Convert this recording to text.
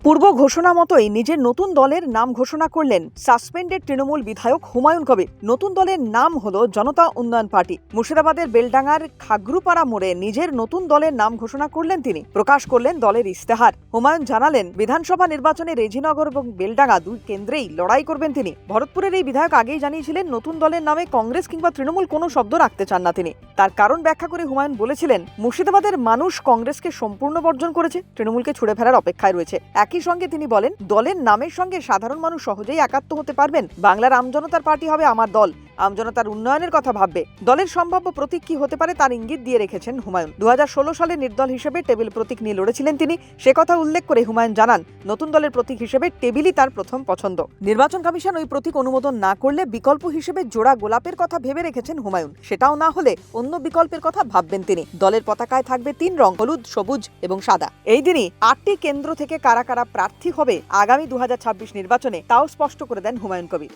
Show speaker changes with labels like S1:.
S1: পূর্ব ঘোষণা মতোই নিজের নতুন দলের নাম ঘোষণা করলেন সাসপেন্ডেড তৃণমূল বিধায়ক হুমায়ুন কবির। নতুন দলের নাম হলো জনতা উন্নয়ন পার্টি। মুর্শিদাবাদের বেলডাঙ্গার খাগরুপাড়া মোড়ে নিজের নতুন দলের নাম ঘোষণা করলেন তিনি। প্রকাশ করলেন দলের ইস্তেহার। হুমায়ুন জানালেন, বিধানসভা নির্বাচনে রেজিনগর এবং বেলডাঙ্গা দুই কেন্দ্রেই লড়াই করবেন তিনি। ভরতপুরের এই বিধায়ক আগেই জানিয়েছিলেন, নতুন দলের নামে কংগ্রেস কিংবা তৃণমূল কোনো শব্দ রাখতে চান না তিনি। তার কারণ ব্যাখ্যা করে হুমায়ুন বলেছিলেন, মুর্শিদাবাদের মানুষ কংগ্রেসকে সম্পূর্ণ বর্জন করেছে, তৃণমূলকে ছুড়ে ফেলার অপেক্ষায় রয়েছে। একই সঙ্গে তিনি বলেন, দলের নামের সঙ্গে সাধারণ মানুষ সহজেই একাত্ম হতে পারবেন। বাংলার আমজনতার পার্টি হবে আমার দল, আমজনতার উন্নয়নের কথা ভাববে। দলের সম্ভাব্য প্রতীক কি হতে পারে তার ইঙ্গিত দিয়ে রেখেছেন হুমায়ুন। 2016 সালে নির্দল হিসেবে টেবিল প্রতীক নিয়ে লড়েছিলেন তিনি। সে কথা উল্লেখ করে হুমায়ুন জানান, নতুন দলের প্রতীক হিসেবে টেবিলই তার প্রথম পছন্দ। নির্বাচন কমিশন ওই প্রতীক অনুমোদন না করলে বিকল্প হিসেবে জোড়া গোলাপের কথা ভেবে রেখেছেন হুমায়ুন। সেটাও না হলে অন্য বিকল্পের কথা ভাববেন তিনি। দলের পতাকায় থাকবে 3 রং, হলুদ, সবুজ এবং সাদা। এই দিনই 8টি কেন্দ্র থেকে কারা কারা প্রার্থী হবে আগামী 2026 নির্বাচনে, তাও স্পষ্ট করে দেন হুমায়ুন কবির।